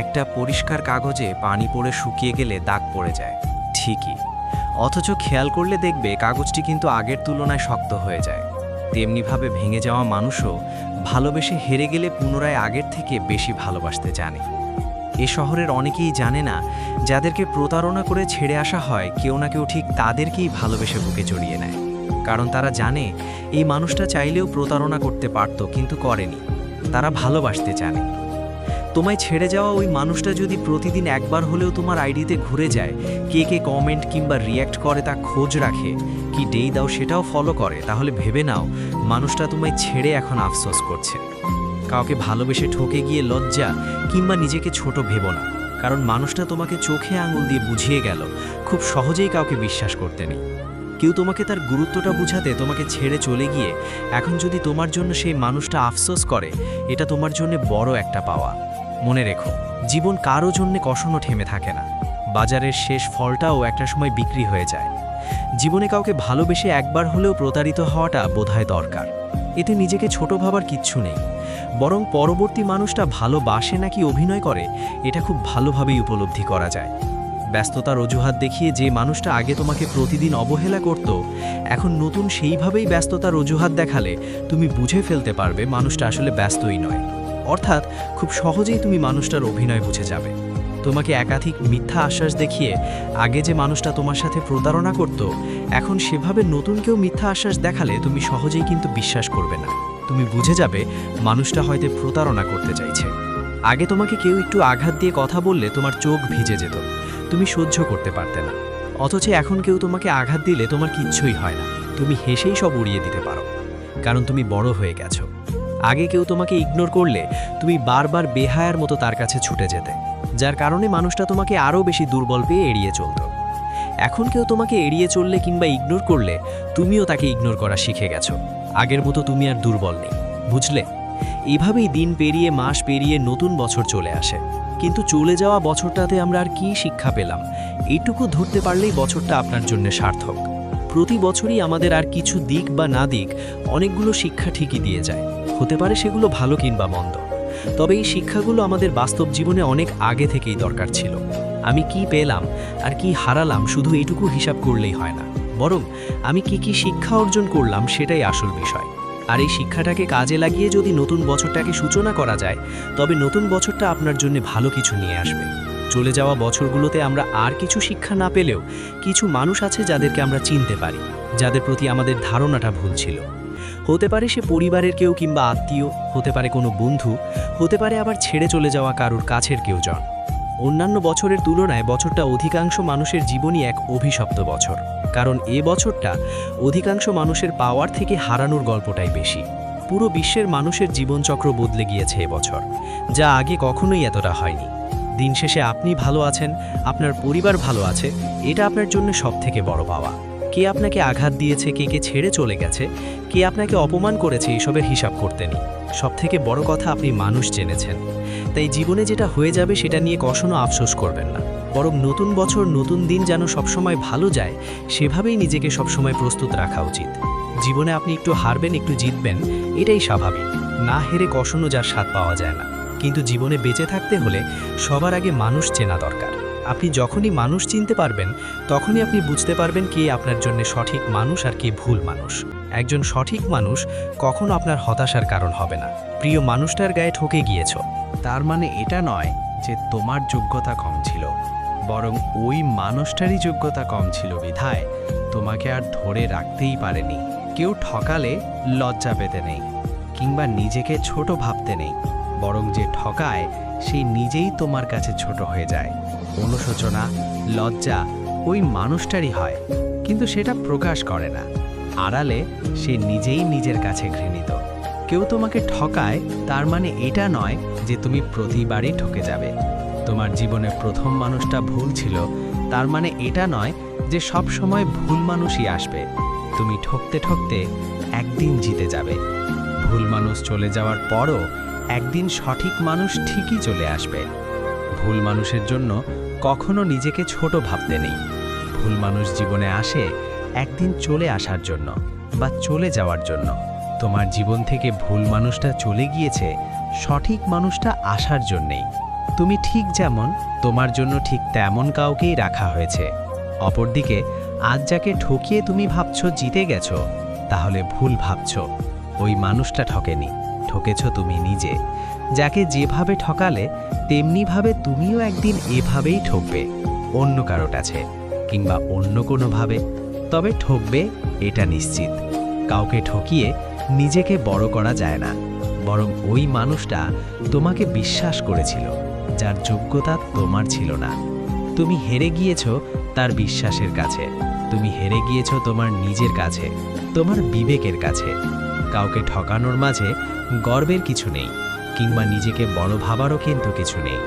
একটা পরিষ্কার কাগজে পানি পড়ে শুকিয়ে গেলে দাগ পড়ে যায়, ঠিকই। অথচ খেয়াল করলে দেখবে কাগজটি কিন্তু আগের তুলনায় শক্ত হয়ে যায়। তেমনিভাবে ভেঙে যাওয়া মানুষও ভালোবেসে হেরে গেলে পুনরায় আগের থেকে বেশি ভালোবাসতে জানে। এ শহরের অনেকেই জানে না, যাদেরকে প্রতারণা করে ছেড়ে আসা হয় কেউ না কেউ ঠিক তাদেরকেই ভালোবেসে বুকে জড়িয়ে নেয়। কারণ তারা জানে এই মানুষটা চাইলেও প্রতারণা করতে পারত, কিন্তু করেনি। তারা ভালোবাসতে জানে। তোমায় ছেড়ে যাওয়া ওই মানুষটা যদি প্রতিদিন একবার হলেও তোমার আইডিতে ঘুরে যায়, কে কে কমেন্ট কিংবা রিয়্যাক্ট করে তা খোঁজ রাখে, কি ডেই দাও সেটাও ফলো করে, তাহলে ভেবে নাও মানুষটা তোমায় ছেড়ে এখন আফসোস করছে। কাউকে ভালোবেসে ঠকে গিয়ে লজ্জা কিংবা নিজেকে ছোট ভেবো না, কারণ মানুষটা তোমাকে চোখে আঙুল দিয়ে বুঝিয়ে গেল খুব সহজেই কাউকে বিশ্বাস করতে নেই। কেউ তোমাকে তার গুরুত্বটা বুঝাতে তোমাকে ছেড়ে চলে গিয়ে এখন যদি তোমার জন্য সেই মানুষটা আফসোস করে, এটা তোমার জন্য বড় একটা পাওয়া। মনে রেখো, জীবন কারো জন্যে কখনো থেমে থাকে না। বাজারের শেষ ফলটাও একটা সময় বিক্রি হয়ে যায়। জীবনে কাউকে ভালোবেসে একবার হলেও প্রতারিত হওয়াটা বোধহয় দরকার। এতে নিজেকে ছোট ভাবার কিচ্ছু নেই, বরং পরবর্তী মানুষটা ভালোবাসে নাকি অভিনয় করে এটা খুব ভালোভাবেই উপলব্ধি করা যায়। ব্যস্ততার অজুহাত দেখিয়ে যে মানুষটা আগে তোমাকে প্রতিদিন অবহেলা করত, এখন নতুন সেইভাবেই ব্যস্ততার অজুহাত দেখালে তুমি বুঝে ফেলতে পারবে মানুষটা আসলে ব্যস্তই নয়। অর্থাৎ খুব সহজেই তুমি মানুষটার অভিনয় বুঝে যাবে। তোমাকে একাধিক মিথ্যা আশ্বাস দেখিয়ে আগে যে মানুষটা তোমার সাথে প্রতারণা করত, এখন সেভাবে নতুন কেউ মিথ্যা আশ্বাস দেখালে তুমি সহজেই কিন্তু বিশ্বাস করবে না। তুমি বুঝে যাবে মানুষটা হয়তো প্রতারণা করতে চাইছে। আগে তোমাকে কেউ একটু আঘাত দিয়ে কথা বললে তোমার চোখ ভিজে যেত, তুমি সহ্য করতে পারতে না। অথচ এখন কেউ তোমাকে আঘাত দিলে তোমার কিচ্ছুই হয় না, তুমি হেসেই সব উড়িয়ে দিতে পারো, কারণ তুমি বড় হয়ে গেছো। আগে কেউ তোমাকে ইগনোর করলে তুমি বারবার বেহায়ার মতো তার কাছে ছুটে যেতে, যার কারণে মানুষটা তোমাকে আরও বেশি দুর্বল পেয়ে এড়িয়ে চলত। এখন কেউ তোমাকে এড়িয়ে চললে কিংবা ইগনোর করলে তুমিও তাকে ইগনোর করা শিখে গেছো। আগের মতো তুমি আর দুর্বল নেই, বুঝলে? এভাবেই দিন পেরিয়ে মাস পেরিয়ে নতুন বছর চলে আসে। কিন্তু চলে যাওয়া বছরটাতে আমরা আর কি শিক্ষা পেলাম, এইটুকু ধরতে পারলেই বছরটা আপনার জন্য সার্থক। প্রতি বছরই আমাদের আর কিছু দিক বা না দিক অনেকগুলো শিক্ষা ঠিকই দিয়ে যায়, হতে পারে সেগুলো ভালো কিংবা মন্দ। তবে এই শিক্ষাগুলো আমাদের বাস্তব জীবনে অনেক আগে থেকেই দরকার ছিল। আমি কি পেলাম আর কি হারালাম শুধু এইটুকু হিসাব করলেই হয় না, বরং আমি কি শিক্ষা অর্জন করলাম সেটাই আসল বিষয়। আর এই শিক্ষাটাকে কাজে লাগিয়ে যদি নতুন বছরটাকে সূচনা করা যায়, তবে নতুন বছরটা আপনার জন্য ভালো কিছু নিয়ে আসবে। চলে যাওয়া বছরগুলোতে আমরা আর কিছু শিক্ষা না পেলেও কিছু মানুষ আছে যাদেরকে আমরা চিনতে পারি, যাদের প্রতি আমাদের ধারণাটা ভুল ছিল। হতে পারে সে পরিবারের কেউ কিংবা আত্মীয়, হতে পারে কোনো বন্ধু, হতে পারে আবার ছেড়ে চলে যাওয়া কারুর কাছের কেউ জন। অন্যান্য বছরের তুলনায় বছরটা অধিকাংশ মানুষের জীবনই এক অভিশপ্ত বছর, কারণ এ বছরটা অধিকাংশ মানুষের পাওয়ার থেকে হারানোর গল্পটাই বেশি। পুরো বিশ্বের মানুষের জীবনচক্র বদলে গিয়েছে এবছর, যা আগে কখনোই এতটা হয়নি। দিন শেষে আপনি ভালো আছেন, আপনার পরিবার ভালো আছে, এটা আপনার জন্য সবথেকে বড় পাওয়া। কে আপনাকে আঘাত দিয়েছে, কে ছেড়ে চলে গেছে, কে আপনাকে অপমান করেছে, এসবের হিসাব করতে নেই। সবথেকে বড় কথা, আপনি মানুষ জেনেছেন। তাই জীবনে যেটা হয়ে যাবে সেটা নিয়ে কখনো আফসোস করবেন না, বরং নতুন বছর নতুন দিন যেন সবসময় ভালো যায় সেভাবেই নিজেকে সবসময় প্রস্তুত রাখা উচিত। জীবনে আপনি একটু হারবেন, একটু জিতবেন, এটাই স্বাভাবিক। না হেরে কখনো যার স্বাদ পাওয়া যায় না। কিন্তু জীবনে বেঁচে থাকতে হলে সবার আগে মানুষ চেনা দরকার। আপনি যখনই মানুষ চিনতে পারবেন, তখনই আপনি বুঝতে পারবেন কে আপনার জন্য সঠিক মানুষ আর কে ভুল মানুষ। একজন সঠিক মানুষ কখনো আপনার হতাশার কারণ হবে না। প্রিয় মানুষটার গায়ে ঠকে গিয়েছ, তার মানে এটা নয় যে তোমার যোগ্যতা কম ছিল, বরং ওই মানুষটারই যোগ্যতা কম ছিল বিধায় তোমাকে আর ধরে রাখতেই পারেনি। কেউ ঠকালে লজ্জা পেতে নেই কিংবা নিজেকে ছোট ভাবতে নেই, বরং যে ঠকায় সেই নিজেই তোমার কাছে ছোট হয়ে যায়। অনুশোচনা, লজ্জা ওই মানুষটারই হয়, কিন্তু সেটা প্রকাশ করে না। আড়ালে সে নিজেই নিজের কাছে ঘৃণিত। কেউ তোমাকে ঠকায় তার মানে এটা নয় যে তুমি প্রতিবারই ঠকে যাবে। তোমার জীবনে প্রথম মানুষটা ভুল ছিল তার মানে এটা নয় যে সব সময় ভুল মানুষই আসবে। তুমি ঠকতে ঠকতে একদিন জিতে যাবে। ভুল মানুষ চলে যাওয়ার পরও একদিন সঠিক মানুষ ঠিকই চলে আসবে। ভুল মানুষের জন্য কখনো নিজেকে ছোট ভাবতে নেই। ভুল মানুষ জীবনে আসে একদিন চলে আসার জন্য বা চলে যাওয়ার জন্য। তোমার জীবন থেকে ভুল মানুষটা চলে গিয়েছে সঠিক মানুষটা আসার জন্যেই। তুমি ঠিক যেমন, তোমার জন্য ঠিক তেমন কাউকেই রাখা হয়েছে। অপরদিকে আজ যাকে ঠকিয়ে তুমি ভাবছো জিতে গেছো, তাহলে ভুল ভাবছো। ওই মানুষটা ঠকেনি, ঠকেছ তুমি নিজে। যাকে যেভাবে ঠকালে তেমনিভাবে তুমিও একদিন এভাবেই ঠকবে, অন্য কারো কাছে কিংবা অন্য কোনোভাবে। তবে ঠকবে এটা নিশ্চিত। কাউকে ঠকিয়ে নিজেকে বড় করা যায় না, বরং ওই মানুষটা তোমাকে বিশ্বাস করেছিল, যার যোগ্যতা তোমার ছিল না। তুমি হেরে গিয়েছো তার বিশ্বাসের কাছে, তুমি হেরে গিয়েছো তোমার নিজের কাছে, তোমার বিবেকের কাছে। কাউকে ঠকানোর মাঝে গর্বের কিছু নেই, কিংবা নিজেকে বড় ভাবারও কিন্তু কিছু নেই।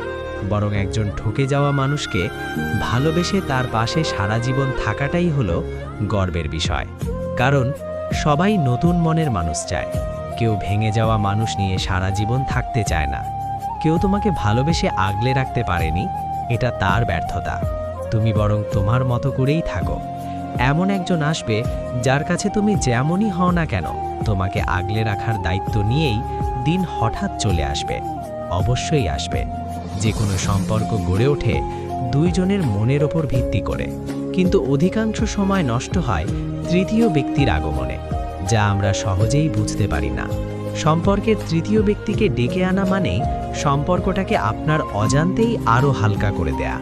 বরং একজন ঠকে যাওয়া মানুষকে ভালোবেসে তার পাশে সারা জীবন থাকাটাই হলো গর্বের বিষয়। কারণ সবাই নতুন মনের মানুষ চায়। কেউ ভেঙে যাওয়া মানুষ নিয়ে সারা জীবন থাকতে চায় না। কেউ তোমাকে ভালোবেসে আগলে রাখতে পারেনি, এটা তার ব্যর্থতা। তুমি বরং তোমার মতো করেই থাকো। এমন একজন আসবে যার কাছে তুমি যেমনই হও না কেন, তোমাকে আগলে রাখার দায়িত্ব নিয়েই দিন হঠাৎ চলে আসবে। অবশ্যই আসবে। যে কোনো সম্পর্ক গড়ে ওঠে দুইজনের মনের ওপর ভিত্তি করে, কিন্তু অধিকাংশ সময় নষ্ট হয় তৃতীয় ব্যক্তির আগমনে, যা আমরা সহজেই বুঝতে পারি না। সম্পর্কের তৃতীয় ব্যক্তিকে ডেকে আনা মানেই সম্পর্কটাকে আপনার অজান্তেই আরও হালকা করে দেয়া।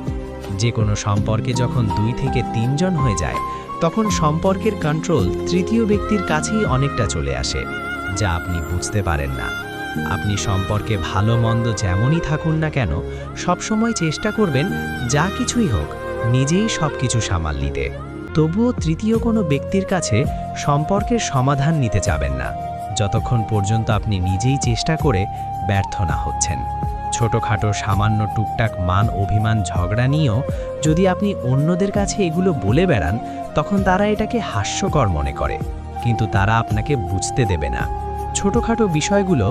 যে কোনো সম্পর্কে যখন 2 থেকে 3 জন হয়ে যায়, তখন সম্পর্কের কন্ট্রোল তৃতীয় ব্যক্তির কাছেই অনেকটা চলে আসে, যা আপনি বুঝতে পারেন না। আপনি সম্পর্কে ভালো মন্দ যেমনই থাকুন না কেন, সবসময় চেষ্টা করবেন যা কিছুই হোক নিজেই সব কিছু সামাল নিতে। তবুও তৃতীয় কোনো ব্যক্তির কাছে সম্পর্কের সমাধান নিতে যাবেন না, যতক্ষণ পর্যন্ত আপনি নিজেই চেষ্টা করে ব্যর্থ না হচ্ছেন। ছোটখাটো সামান্য টুকটাক মান অভিমান ঝগড়া নিয়েও যদি আপনি অন্যদের কাছে এগুলো বলে বেড়ান, তখন তারা এটাকে হাস্যকর মনে করে, কিন্তু তারা আপনাকে বুঝতে দেবে না। ছোটখাটো বিষয়গুলো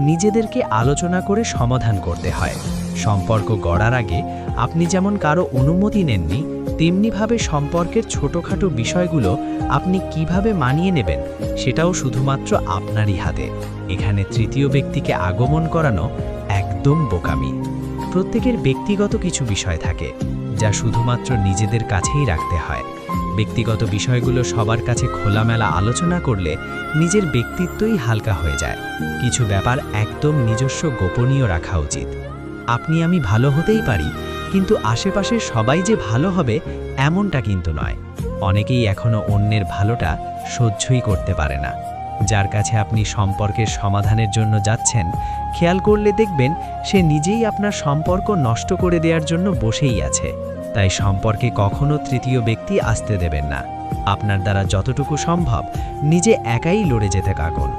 নিজেদেরকে আলোচনা করে সমাধান করতে হয়। সম্পর্ক গড়ার আগে আপনি যেমন কারো অনুমতি নেননি, তেমনিভাবে সম্পর্কের ছোটখাটো বিষয়গুলো আপনি কিভাবে মানিয়ে নেবেন সেটাও শুধুমাত্র আপনারই হাতে। এখানে তৃতীয় ব্যক্তিকে আগমন করানো একদম বোকামি। প্রত্যেকের ব্যক্তিগত কিছু বিষয় থাকে, যা শুধুমাত্র নিজেদের কাছেই রাখতে হয়। ব্যক্তিগত বিষয়গুলো সবার কাছে খোলামেলা আলোচনা করলে নিজের ব্যক্তিত্বই হালকা হয়ে যায়। কিছু ব্যাপার একদম নিজস্ব গোপনীয় রাখা উচিত। আপনি আমি ভালো হতেই পারি, কিন্তু আশেপাশের সবাই যে ভালো হবে এমনটা কিন্তু নয়। অনেকেই এখনো অন্যের ভালোটা সহ্যই করতে পারে না। যার কাছে আপনি সম্পর্কের সমাধানের জন্য যাচ্ছেন, খেয়াল করলে দেখবেন সে নিজেই আপনার সম্পর্ক নষ্ট করে দেওয়ার জন্য বসেই আছে। তাই সম্পর্কে কখনো তৃতীয় ব্যক্তি আসতে দেবেন না। আপনার দ্বারা যতটুকু সম্ভব নিজে একাই লড়ে যেতে কাগুন।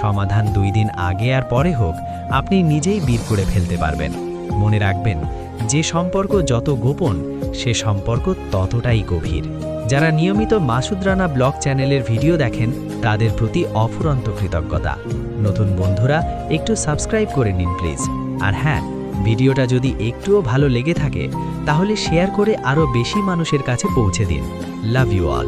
সমাধান 2 দিন আগে আর পরে হোক, আপনি নিজেই বের করে ফেলতে পারবেন। মনে রাখবেন, যে সম্পর্ক যত গোপন, সে সম্পর্ক ততটাই গভীর। যারা নিয়মিত মাসুদ রানা ব্লগ চ্যানেলের ভিডিও দেখেন, তাদের প্রতি অফুরন্ত কৃতজ্ঞতা। নতুন বন্ধুরা একটু সাবস্ক্রাইব করে নিন প্লিজ। আর হ্যাঁ, ভিডিওটা যদি একটুও ভালো লেগে থাকে, তাহলে শেয়ার করে আরও বেশি মানুষের কাছে পৌঁছে দিন। Love you all.